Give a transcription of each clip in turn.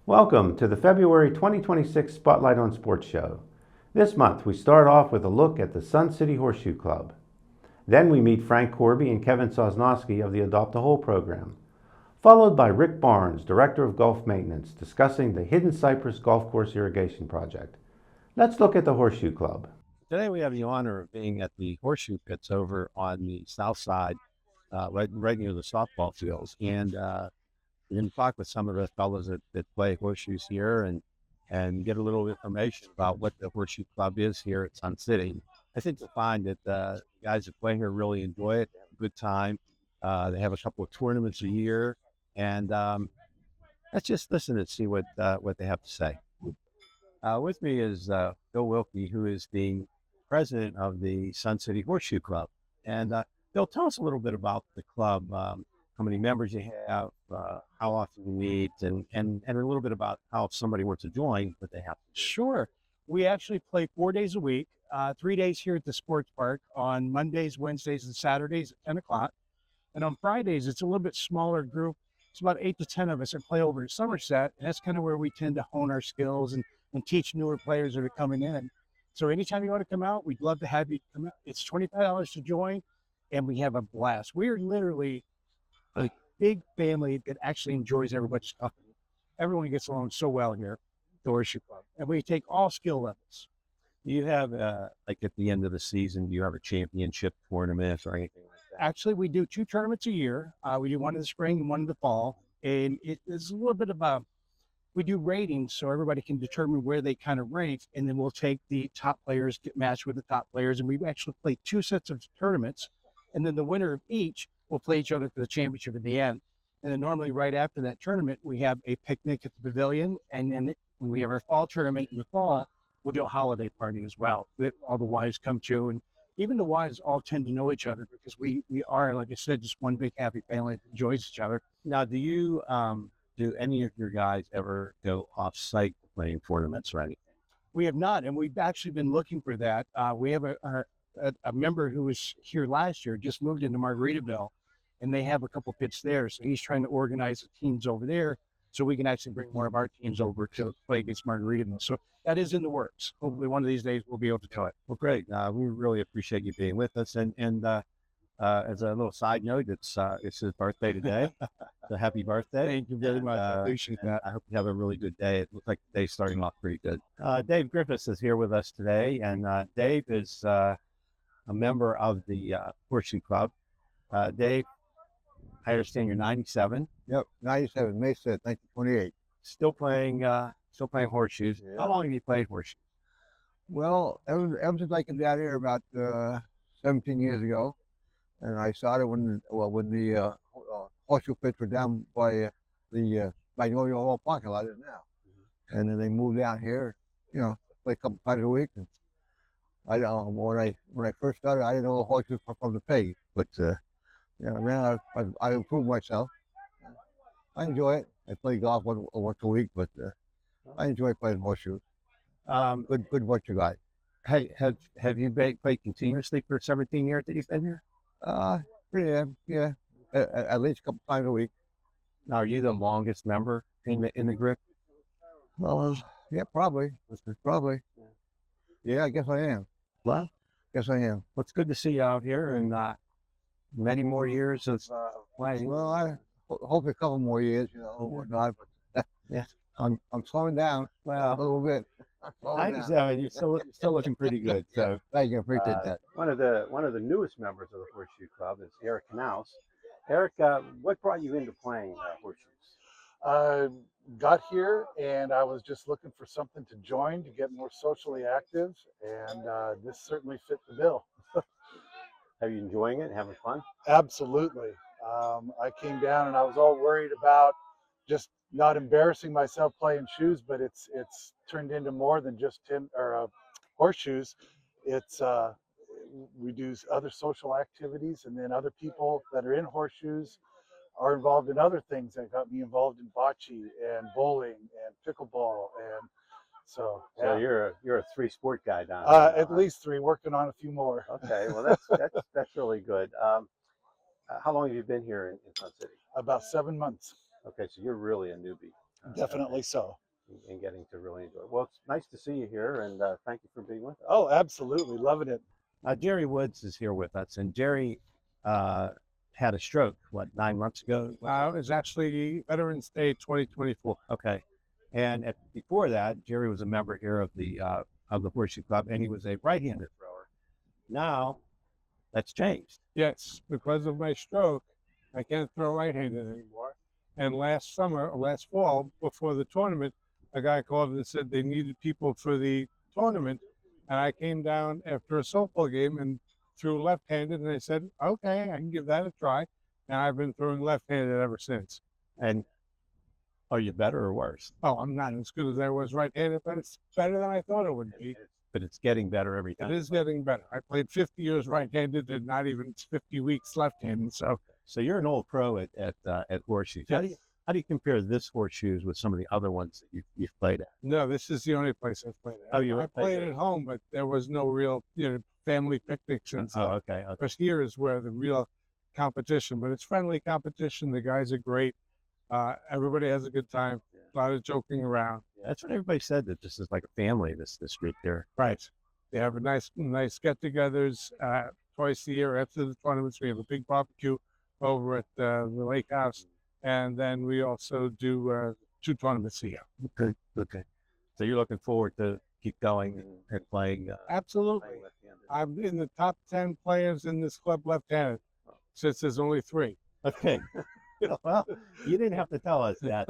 Welcome to the February 2026 Spotlight on Sports show. This month we start off with a look at the Sun CIty Horseshoe Club. Then we meet Frank Corby and Kevin Sosnowski of the Adopt a Hole program, followed by Rick Barnes, Director of Golf Maintenance, discussing the Hidden Cypress Golf Course Irrigation Project. Let's look at the Horseshoe Club. Today we have the honor of being at the horseshoe pits over on the south side, right near the softball fields. And we're going to talk with some of the fellows that play horseshoes here and get a little information about what the Horseshoe Club is here at Sun CIty. I think you'll find that the guys that play here really enjoy it, they have a good time. They have a couple of tournaments a year, and let's just listen and see what they have to say. With me is Bill Wilkie, who is the president of the Sun CIty Horseshoe Club. And Bill, tell us a little bit about the club, how many members you have, how often you meet, and a little bit about how if somebody were to join, what they have to do. Sure. We actually play 4 days a week, 3 days here at the sports park on Mondays, Wednesdays, and Saturdays at 10 o'clock. And on Fridays, it's a little bit smaller group. It's about 8 to 10 of us that play over at Somerset. And that's kind of where we tend to hone our skills and teach newer players that are coming in. So anytime you want to come out, we'd love to have you come out. It's $25 to join, and we have a blast. We are literally a big family that actually enjoys everybody's company. Everyone gets along so well here at the Horseshoe Club, and we take all skill levels. Do you have, like at the end of the season, do you have a championship tournament or anything like that? Actually, we do 2 tournaments a year. We do one in the spring and one in the fall, and it's a little bit of we do ratings so everybody can determine where they kind of rank, and then we'll take the top players, get matched with the top players, and we actually play 2 sets of tournaments, and then the winner of each will play each other for the championship at the end. And then normally right after that tournament, we have a picnic at the pavilion, and then when we have our fall tournament in the fall, we'll do a holiday party as well that all the wives come to, and even the wives all tend to know each other because we are, like I said, just one big happy family that enjoys each other. Now, do any of your guys ever go off-site playing tournaments or anything? We have not, and we've actually been looking for that. We have a member who was here last year, just moved into Margaritaville, and they have a couple pits there. So he's trying to organize the teams over there so we can actually bring more of our teams over to play against Margaritaville. So that is in the works. Hopefully one of these days we'll be able to do it. Well, great. We really appreciate you being with us. And as a little side note, it's his birthday today. So happy birthday. Thank you very much. I appreciate that. I hope you have a really good day. It looks like the day's starting off pretty good. Dave Griffiths is here with us today, and Dave is a member of the Horseshoe Club. Dave, I understand you're 97. Yep, 97, May 6th, 1928. Still playing horseshoes. Yeah. How long have you played horseshoes? Well, ever since I came down here about 17 years ago, and I started when the horseshoe pits were down by the Magnolia Hall parking lot now. And then they moved down here, play a couple times a week. And I don't know, when I first started, I didn't know the horseshoes from the pay, but now I've improved myself. I enjoy it. I play golf once a week, but I enjoy playing horseshoes. Good bunch of guys. Hey, have you played continuously for 17 years that you've been here? Yeah, at least a couple times a week. Now, are you the longest member in the group? Well, yeah, probably. Yeah, I guess I am. Well, Guess I am. well, it's good to see you out here, and many more years of playing. Well, I hope a couple more years, whatnot. But Yeah. I'm slowing down a Well, little bit. I understand. You're still looking pretty good. So, Thank you, appreciate that. One of the newest members of the Horseshoe Club is Eric Knaus. Eric, what brought you into playing horseshoes? Got here and I was just looking for something to join to get more socially active, and this certainly fit the bill. Are you enjoying it? Having fun? Absolutely. I came down and I was all worried about just not embarrassing myself playing shoes, but it's turned into more than just horseshoes. It's we do other social activities, and then other people that are in horseshoes are involved in other things that got me involved in bocce and bowling and pickleball, and so So you're a 3-sport guy down here. at least 3, working on a few more. Okay, well that's really good. How long have you been here in Sun CIty? About 7 months. Okay, so you're really a newbie. Definitely so. and getting to really enjoy it. Well, it's nice to see you here, and thank you for being with us. Oh, absolutely. Loving it. Jerry Woods is here with us, and Jerry uh, had a stroke, what, 9 months ago? It was actually Veterans Day 2024. Okay. And before that, Jerry was a member here of the Horseshoe Club, and he was a right-handed thrower. Now, that's changed. Yes, because of my stroke, I can't throw right-handed anymore. And last fall, before the tournament, a guy called and said they needed people for the tournament. And I came down after a softball game and threw left-handed, and they said, okay, I can give that a try. And I've been throwing left-handed ever since. And are you better or worse? Oh, I'm not as good as I was right-handed, but it's better than I thought it would be. But it's getting better every time. It is getting better. I played 50 years right-handed and not even 50 weeks left-handed. So you're an old pro at horseshoes. Yes. How do you compare this horseshoes with some of the other ones that you've played at? No, this is the only place I've played at. Oh, you I played at home, but there was no real, family picnics and Oh, stuff. okay. Because here is where the real competition, but it's friendly competition. The guys are great. Everybody has a good time. A lot of joking around. That's what everybody said, that this is like a family, this group here. Right. They have a nice get-togethers twice a year after the tournaments. We have a big barbecue over at the lake house, and then we also do 2 tournaments a year. Okay. So you're looking forward to keep going and playing. Absolutely. I'm in the top 10 players in this club left-handed, since there's only 3. Okay. Well, you didn't have to tell us that,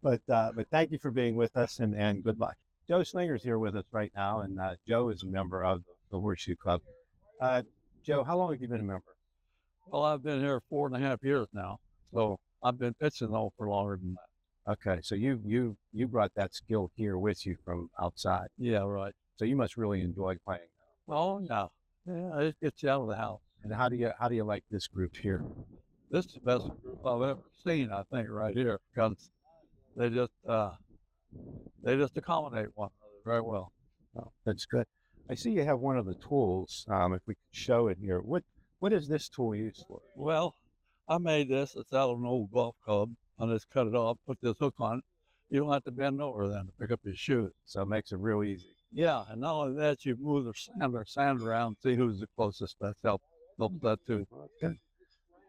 but thank you for being with us, and good luck. Joe Slinger's here with us right now, and Joe is a member of the Horseshoe Club. Joe, how long have you been a member? Well, I've been here 4.5 years now, so I've been pitching though for longer than that. Okay, so you brought that skill here with you from outside. Yeah, right. So you must really enjoy playing. Oh yeah, it gets you out of the house. And how do you like this group here? This is the best group I've ever seen, I think, right here, because they just accommodate one another very well. Oh, that's good. I see you have one of the tools. If we could show it here, what is this tool used for? Well, I made this. It's out of an old golf club. I just cut it off, put this hook on it. You don't have to bend over then to pick up your shoes. So it makes it real easy. Yeah, and not only that, you move the sand around, see who's the closest. That helps that too. Good.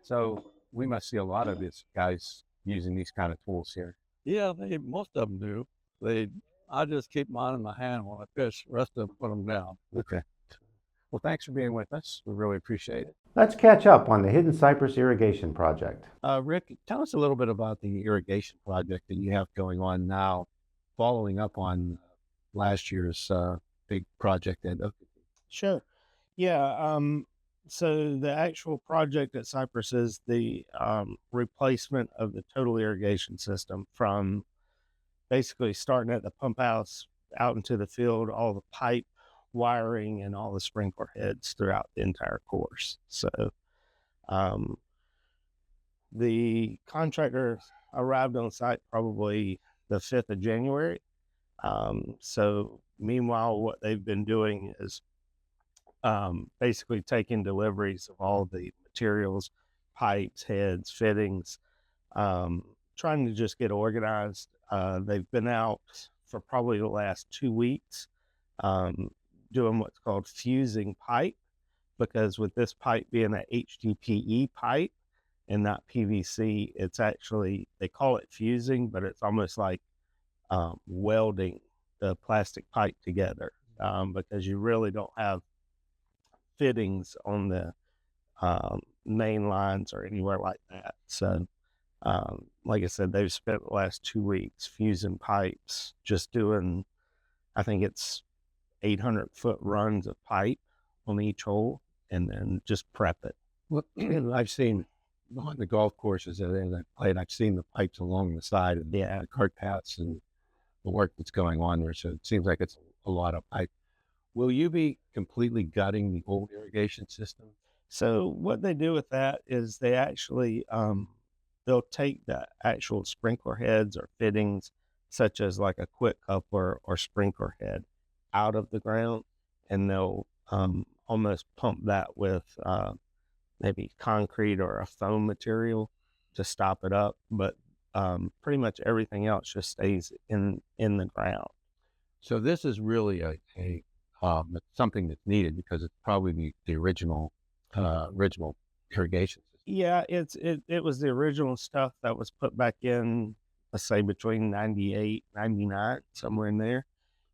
So we must see a lot of these guys using these kind of tools here. Yeah, most of them do. I just keep mine in my hand when I pitch. The rest of them put them down. Okay. Well, thanks for being with us. We really appreciate it. Let's catch up on the Hidden Cypress Irrigation Project. Rick, tell us a little bit about the irrigation project that you have going on now, following up on last year's big project at Oak. Sure. Yeah. So the actual project at Cypress is the replacement of the total irrigation system, from basically starting at the pump house out into the field, all the pipe wiring and all the sprinkler heads throughout the entire course. So the contractor arrived on site probably the 5th of January. So meanwhile, what they've been doing is basically taking deliveries of all the materials, pipes, heads, fittings, trying to just get organized. They've been out for probably the last 2 weeks doing what's called fusing pipe, because with this pipe being an HDPE pipe and not PVC, it's actually, they call it fusing, but it's almost like welding the plastic pipe together, because you really don't have fittings on the main lines or anywhere like that. So like I said, they've spent the last 2 weeks fusing pipes, just doing, I think it's 800-foot runs of pipe on each hole, and then just prep it. Well, I've seen on the golf courses that I played, I've seen the pipes along the side of the cart paths and the work that's going on there. So it seems like it's a lot of pipe. Will you be completely gutting the old irrigation system? So what they do with that is they actually, they'll take the actual sprinkler heads or fittings, such as like a quick coupler or sprinkler head, out of the ground, and they'll almost pump that with maybe concrete or a foam material to stop it up. But pretty much everything else just stays in the ground. So this is really something that's needed because it's probably the original irrigation system. Yeah, it was the original stuff that was put back in, let's say between 98, 99, somewhere in there.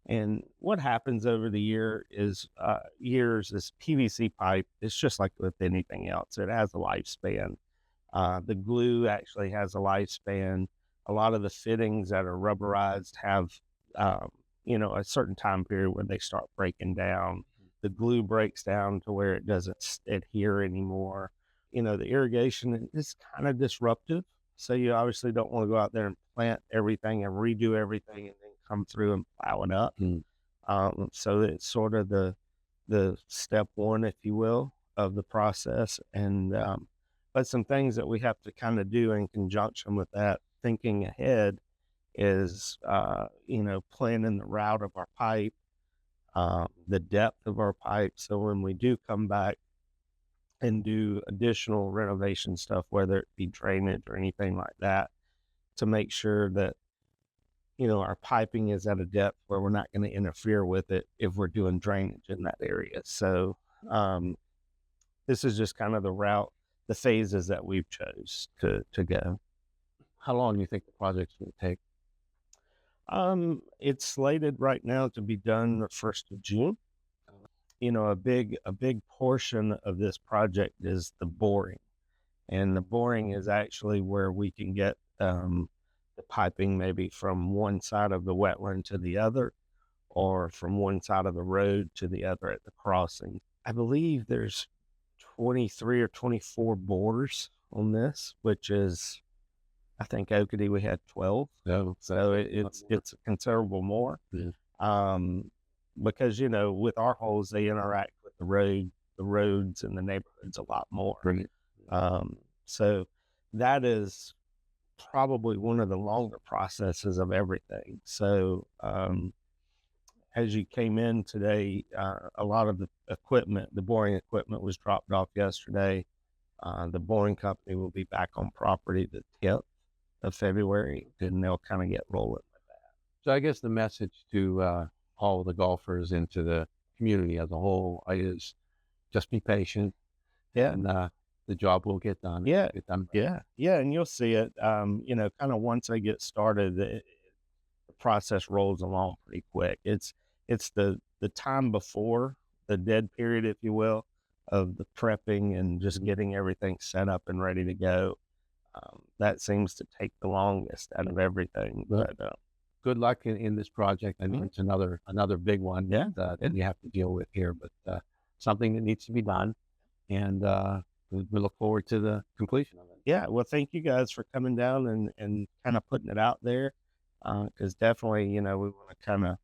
And what happens over the years, this PVC pipe, it's just like with anything else. It has a lifespan. The glue actually has a lifespan. A lot of the fittings that are rubberized have, a certain time period when they start breaking down. The glue breaks down to where it doesn't adhere anymore. The irrigation is kind of disruptive. So you obviously don't want to go out there and plant everything and redo everything and then come through and plow it up. So it's sort of the step one, if you will, of the process. And but some things that we have to kind of do in conjunction with that, thinking ahead, is planning the route of our pipe, the depth of our pipe. So when we do come back and do additional renovation stuff, whether it be drainage or anything like that, to make sure that our piping is at a depth where we're not going to interfere with it if we're doing drainage in that area. So this is just kind of the route, the phases that we've chose to go. How long do you think the project's going to take? It's slated right now to be done the 1st of June. A big portion of this project is the boring, and the boring is actually where we can get the piping maybe from one side of the wetland to the other, or from one side of the road to the other at the crossing. I believe there's 23 or 24 bores on this, which is, I think Oakity we had 12. So it's a considerable more. Yeah. Because with our holes, they interact with the roads and the neighborhoods a lot more. Brilliant. So that is probably one of the longer processes of everything. So as you came in today, a lot of the equipment, the boring equipment, was dropped off yesterday. The boring company will be back on property the 10th of February, and they'll kind of get rolling with that. So I guess the message to all of the golfers and to the community as a whole is just be patient. Yeah. And the job will get done. Yeah. Get done. Yeah. And you'll see it, kind of once they get started, the process rolls along pretty quick. It's the time before the dead period, if you will, of the prepping and just getting everything set up and ready to go. That seems to take the longest out of everything. But good luck in this project. I know it's another big one that you have to deal with here, but something that needs to be done. And we look forward to the completion of it. Yeah, well, thank you guys for coming down and kind of putting it out there, because definitely, we want to kind of,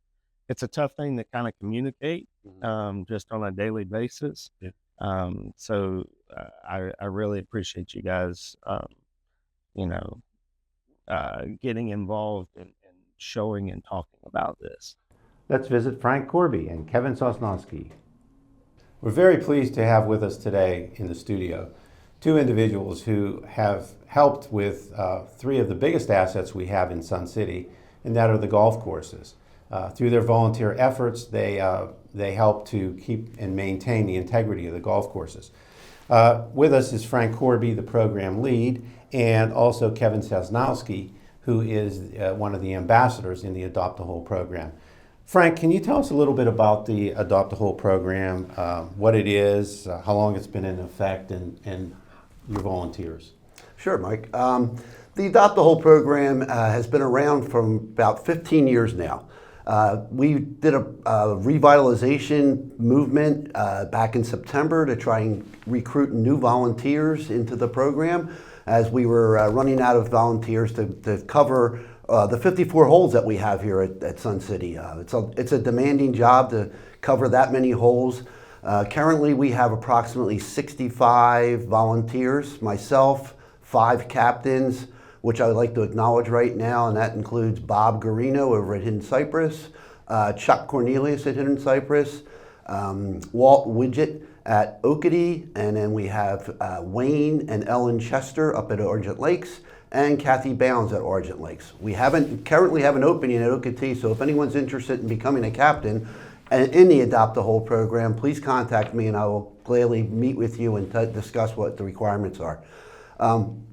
it's a tough thing to kind of communicate just on a daily basis. Yeah. So I really appreciate you guys, getting involved and showing and talking about this. Let's visit Frank Corby and Kevin Sosnowski. We're very pleased to have with us today in the studio two individuals who have helped with three of the biggest assets we have in Sun City, and that are the golf courses. Through their volunteer efforts, they help to keep and maintain the integrity of the golf courses. With us is Frank Corby, the program lead, and also Kevin Sosnowski, who is one of the ambassadors in the Adopt a Hole program. Frank, can you tell us a little bit about the Adopt a Hole program, what it is, how long it's been in effect, and your volunteers? Sure, Mike. The Adopt a Hole program has been around for about 15 years now. We did a revitalization movement back in September to try and recruit new volunteers into the program, as we were running out of volunteers to cover the 54 holes that we have here at Sun City. It's a demanding job to cover that many holes. Currently, we have approximately 65 volunteers, myself, 5 captains, which I would like to acknowledge right now, and that includes Bob Garino over at Hidden Cypress, Chuck Cornelius at Hidden Cypress, Walt Widget at Oakity, and then we have Wayne and Ellen Chester up at Argent Lakes, and Kathy Bounds at Argent Lakes. We currently have an opening at OKT, so if anyone's interested in becoming a captain in the Adopt a Hole program, please contact me and I will gladly meet with you and discuss what the requirements are.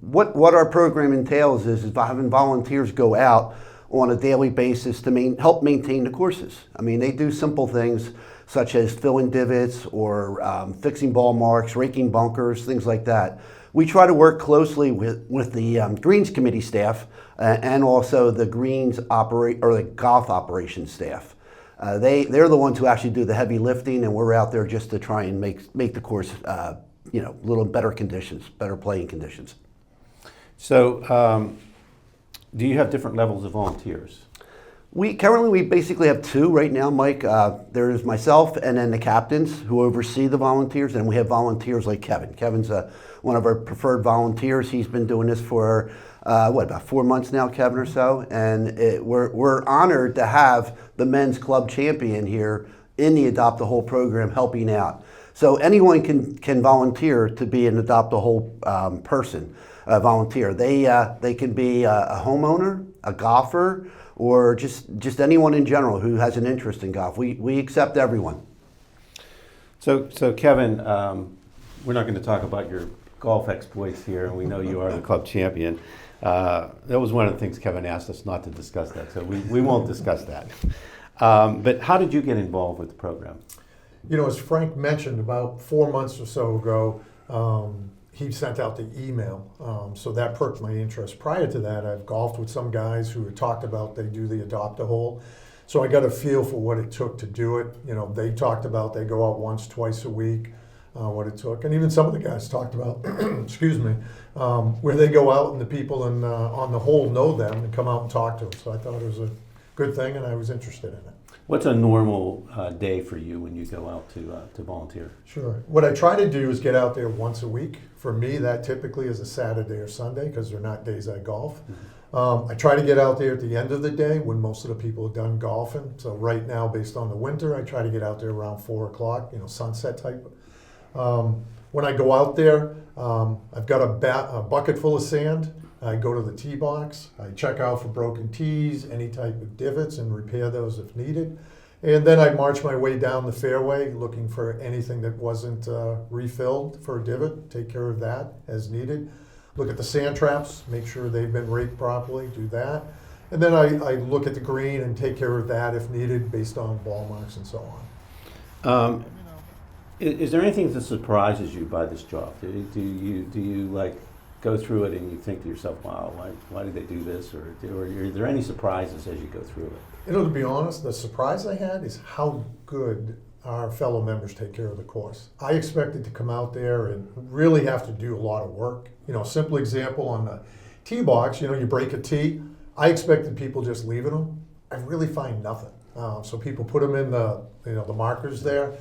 What our program entails is having volunteers go out on a daily basis to help maintain the courses. I mean, they do simple things such as filling divots or fixing ball marks, raking bunkers, things like that. We try to work closely with the Greens Committee staff and also the the golf operations staff. They're the ones who actually do the heavy lifting, and we're out there just to try and make the course, a little better conditions, better playing conditions. So, do you have different levels of volunteers? Currently we basically have two right now, Mike. There's myself and then the captains who oversee the volunteers, and we have volunteers like Kevin. Kevin's one of our preferred volunteers. He's been doing this for about 4 months now, Kevin, or so, and we're honored to have the men's club champion here in the Adopt a Hole program helping out. So anyone can volunteer to be an Adopt a Hole person, volunteer. They can be a homeowner, a golfer, or just anyone in general who has an interest in golf. We accept everyone. So Kevin, we're not going to talk about your golf exploits here, and we know you are the club champion. That was one of the things Kevin asked us not to discuss that, so we won't discuss that. But how did you get involved with the program? You know, as Frank mentioned, about 4 months or so ago, he sent out the email, so that perked my interest. Prior to that, I've golfed with some guys who had talked about they do the Adopt a Hole, so I got a feel for what it took to do it. You know, they talked about they go out once, twice a week, what it took, and even some of the guys talked about, excuse me, where they go out and the people on the hole know them and come out and talk to them. So I thought it was a good thing, and I was interested in it. What's a normal day for you when you go out to volunteer? Sure. What I try to do is get out there once a week. For me, that typically is a Saturday or Sunday because they're not days I golf. I try to get out there at the end of the day when most of the people are done golfing. So right now, based on the winter, I try to get out there around 4 o'clock, sunset type. When I go out there, I've got a bucket full of sand. I go to the tee box, I check out for broken tees, any type of divots, and repair those if needed. And then I march my way down the fairway looking for anything that wasn't refilled for a divot, take care of that as needed. Look at the sand traps, make sure they've been raked properly, do that. And then I look at the green and take care of that if needed based on ball marks and so on. Is there anything that surprises you by this job? Do you like go through it and you think to yourself, wow, why did they do this? Or are there any surprises as you go through it? To be honest, the surprise I had is how good our fellow members take care of the course. I expected to come out there and really have to do a lot of work. Simple example on the tee box, you break a tee. I expected people just leaving them. I really find nothing. So people put them in the markers there.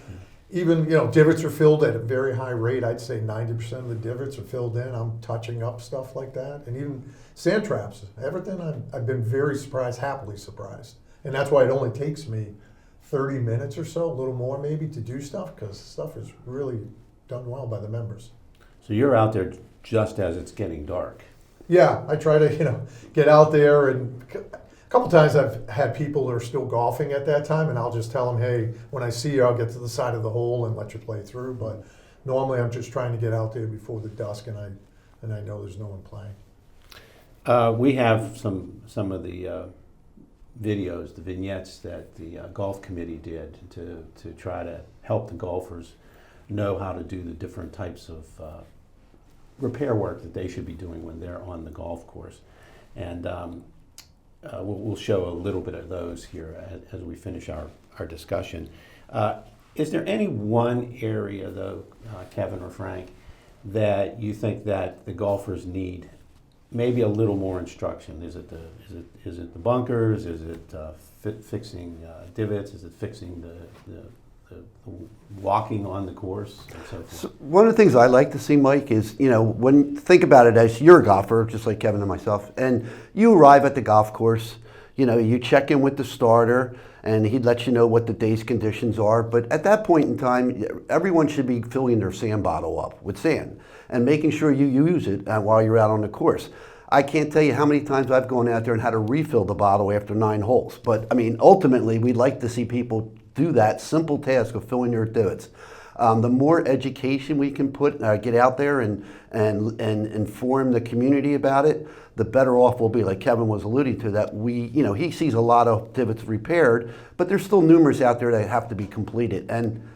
Even, divots are filled at a very high rate. I'd say 90% of the divots are filled in. I'm touching up stuff like that. And even sand traps, everything, I've been very surprised, happily surprised. And that's why it only takes me 30 minutes or so, a little more maybe, to do stuff, because stuff is really done well by the members. So you're out there just as it's getting dark. Yeah, I try to, get out there, and a couple times I've had people that are still golfing at that time, and I'll just tell them, hey, when I see you, I'll get to the side of the hole and let you play through. But normally I'm just trying to get out there before the dusk, and I know there's no one playing. We have some of the videos, the vignettes that the golf committee did to try to help the golfers know how to do the different types of repair work that they should be doing when they're on the golf course. And we'll show a little bit of those here as we finish our discussion. Is there any one area, though, Kevin or Frank, that you think that the golfers need maybe a little more instruction? Is it the bunkers? Is it fixing divots? Is it fixing the walking on the course and so forth? So one of the things I like to see, Mike, is, when think about it as you're a golfer, just like Kevin and myself, and you arrive at the golf course, you check in with the starter, and he'd let you know what the day's conditions are. But at that point in time, everyone should be filling their sand bottle up with sand and making sure you use it while you're out on the course. I can't tell you how many times I've gone out there and had to refill the bottle after 9 holes. But I mean, ultimately, we'd like to see people do that simple task of filling their divots. The more education we can get out there and inform the community about it, the better off we'll be. Like Kevin was alluding to, that he sees a lot of divots repaired, but there's still numerous out there that have to be completed. And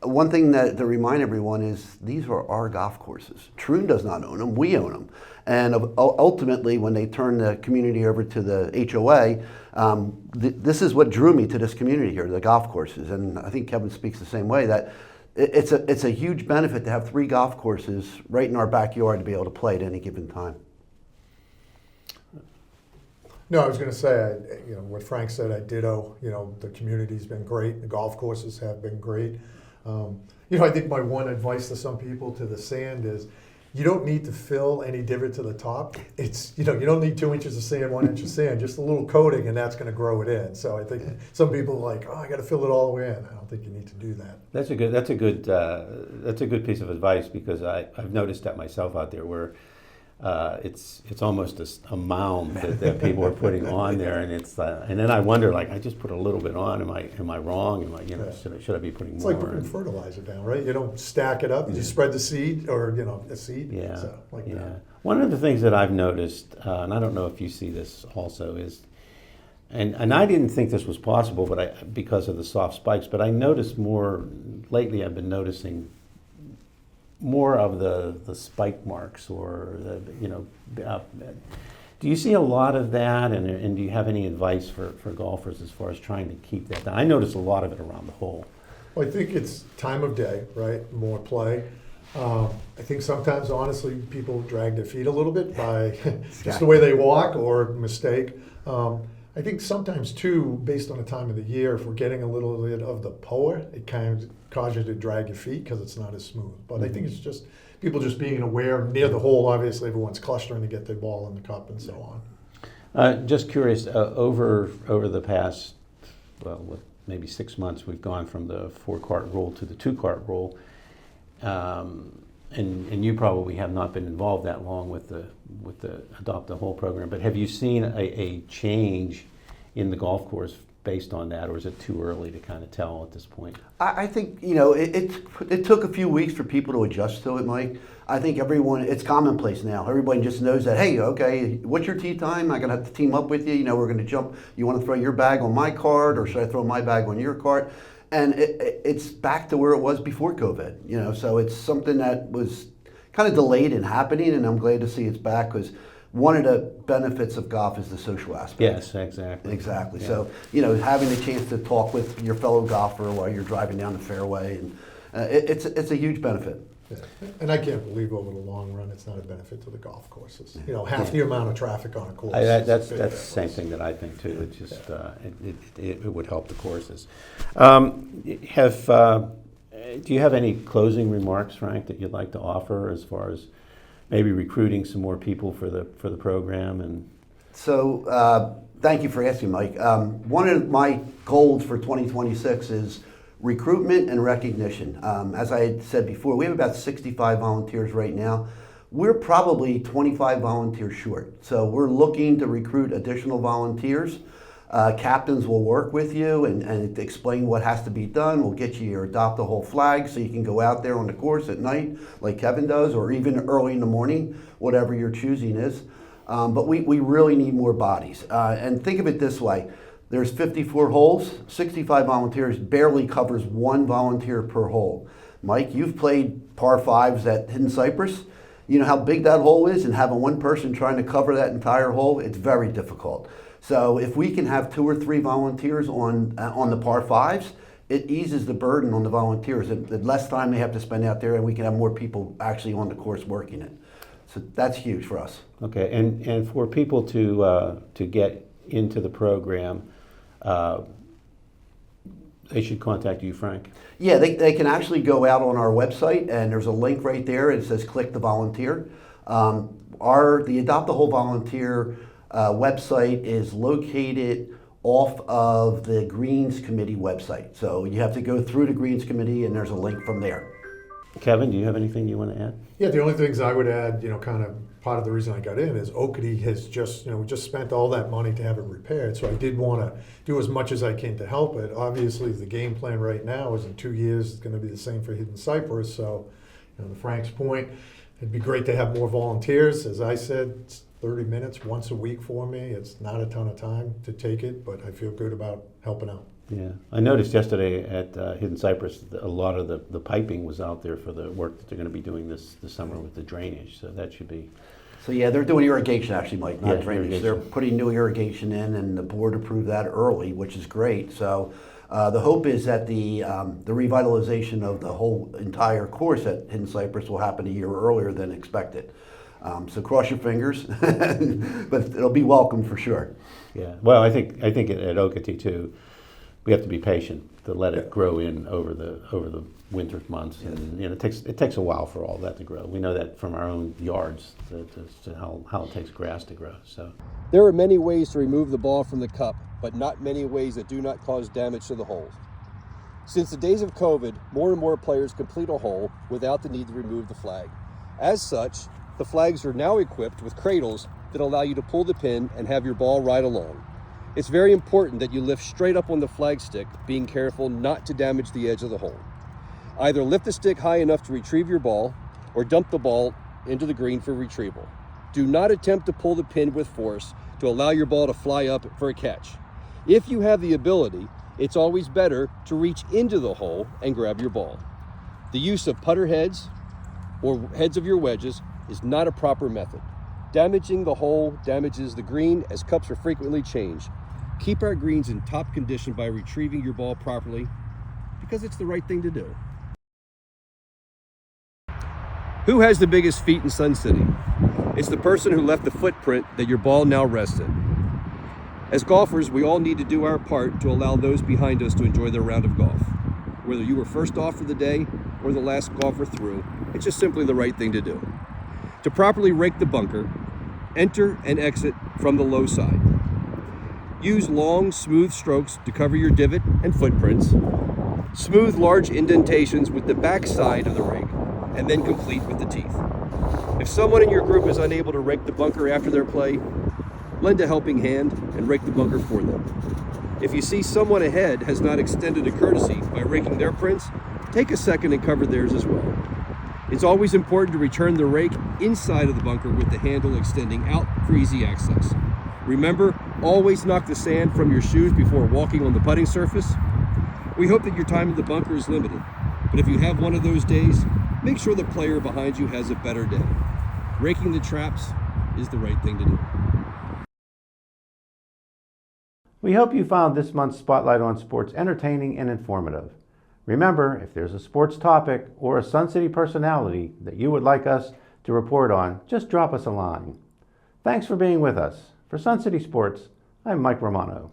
one thing to remind everyone is these are our golf courses. Troon does not own them, we own them. And ultimately, when they turn the community over to the HOA, this is what drew me to this community here, the golf courses. And I think Kevin speaks the same way, that it's a huge benefit to have 3 golf courses right in our backyard to be able to play at any given time. No, I was going to say, what Frank said, I ditto. The community's been great. The golf courses have been great. I think my one advice to some people to the sand is, you don't need to fill any divot to the top. It's, you don't need 2 inches of sand, 1 inch of sand, just a little coating, and that's going to grow it in. So I think some people are like, I got to fill it all the way in. I don't think you need to do that. That's a good piece of advice, because I've noticed that myself out there, where it's almost a mound that people are putting on there, and and then I wonder, like, I just put a little bit on. Am I wrong? Should I be putting it's more? It's like putting fertilizer down, right? You don't stack it up. You spread the seed, or a seed. Yeah. So, that. One of the things that I've noticed, and I don't know if you see this also, is, and I didn't think this was possible, but because of the soft spikes, but I noticed more lately. I've been noticing more of the spike marks, or do you see a lot of that, and do you have any advice for golfers as far as trying to keep that down? I notice a lot of it around the hole. Well, I think it's time of day, right? More play. I think sometimes, honestly, people drag their feet a little bit by just the way they walk, or mistake. I think sometimes too, based on the time of the year, if we're getting a little bit of the POA, it kind of causes you to drag your feet because it's not as smooth. But I think it's just people just being aware. Near the hole, obviously, everyone's clustering to get their ball in the cup and so on. Just curious, over the past, maybe 6 months, we've gone from the 4-cart rule to the 2-cart rule. And you probably have not been involved that long with the Adopt the Hole program, but have you seen a change in the golf course based on that, or is it too early to kind of tell at this point? I think it took a few weeks for people to adjust to it, Mike. I think it's commonplace now. Everybody just knows that, hey, okay, what's your tee time? I'm gonna have to team up with you. We're gonna jump. You want to throw your bag on my cart, or should I throw my bag on your cart? And it's back to where it was before COVID, so it's something that was kind of delayed in happening, and I'm glad to see it's back, because one of the benefits of golf is the social aspect. Yes, exactly. Exactly. Yeah. So, having a chance to talk with your fellow golfer while you're driving down the fairway, and it's a huge benefit. Yeah. And I can't believe over the long run it's not a benefit to the golf courses. Half the amount of traffic on a course. That's the same thing that I think too. It's just it would help the courses. Do you have any closing remarks, Frank, that you'd like to offer as far as maybe recruiting some more people for the program? And so, thank you for asking, Mike. One of my goals for 2026 is recruitment and recognition. As I had said before, we have about 65 volunteers right now. We're probably 25 volunteers short. So we're looking to recruit additional volunteers. Captains will work with you and explain what has to be done. We'll get you your Adopt the Hole flag so you can go out there on the course at night like Kevin does, or even early in the morning, whatever your choosing is. But we really need more bodies. And think of it this way. There's 54 holes, 65 volunteers barely covers 1 volunteer per hole. Mike, you've played par 5s at Hidden Cypress. You know how big that hole is, and having one person trying to cover that entire hole, it's very difficult. So if we can have 2 or 3 volunteers on the par 5s, it eases the burden on the volunteers. The less time they have to spend out there, and we can have more people actually on the course working it. So that's huge for us. Okay, and for people to get into the program, they should contact you, Frank? Yeah, they can actually go out on our website, and there's a link right there. It says click to volunteer. The Adopt the Hole volunteer website is located off of the Greens Committee website. So you have to go through the Greens Committee, and there's a link from there. Kevin, do you have anything you want to add? Yeah, the only things I would add, kind of part of the reason I got in is Oakity has just, we just spent all that money to have it repaired. So I did want to do as much as I can to help it. Obviously, the game plan right now is in 2 years, it's going to be the same for Hidden Cypress. So, to Frank's point, it'd be great to have more volunteers. As I said, it's 30 minutes once a week for me. It's not a ton of time to take it, but I feel good about helping out. Yeah, I noticed yesterday at Hidden Cypress a lot of the piping was out there for the work that they're going to be doing this summer with the drainage. So that should be. So yeah, they're doing irrigation actually, Mike, not Yeah, drainage. irrigation. They're putting new irrigation in, and the board approved that early, which is great. So the hope is that the revitalization of the whole entire course at Hidden Cypress will happen a year earlier than expected. So cross your fingers, but it'll be welcome for sure. Yeah. Well, I think at Oakity too, we have to be patient to let it grow in over the winter months, and it takes a while for all that to grow. We know that from our own yards, to how it takes grass to grow. So there are many ways to remove the ball from the cup, but not many ways that do not cause damage to the hole. Since the days of COVID, more and more players complete a hole without the need to remove the flag. As such, the flags are now equipped with cradles that allow you to pull the pin and have your ball ride along. It's very important that you lift straight up on the flag stick, being careful not to damage the edge of the hole. Either lift the stick high enough to retrieve your ball, or dump the ball into the green for retrieval. Do not attempt to pull the pin with force to allow your ball to fly up for a catch. If you have the ability, it's always better to reach into the hole and grab your ball. The use of putter heads or heads of your wedges is not a proper method. Damaging the hole damages the green, as cups are frequently changed. Keep our greens in top condition by retrieving your ball properly, because it's the right thing to do. Who has the biggest feet in Sun City? It's the person who left the footprint that your ball now rests in. As golfers, we all need to do our part to allow those behind us to enjoy their round of golf. Whether you were first off for the day or the last golfer through, it's just simply the right thing to do. To properly rake the bunker, enter and exit from the low side. Use long, smooth strokes to cover your divot and footprints. Smooth large indentations with the back side of the rake, and then complete with the teeth. If someone in your group is unable to rake the bunker after their play, lend a helping hand and rake the bunker for them. If you see someone ahead has not extended a courtesy by raking their prints, take a second and cover theirs as well. It's always important to return the rake inside of the bunker with the handle extending out for easy access. Remember, always knock the sand from your shoes before walking on the putting surface. We hope that your time in the bunker is limited, but if you have one of those days, make sure the player behind you has a better day. Raking the traps is the right thing to do. we hope you found this month's Spotlight on Sports entertaining and informative. Remember, if there's a sports topic or a Sun City personality that you would like us to report on, just drop us a line. Thanks for being with us. For Sun City Sports, I'm Mike Romano.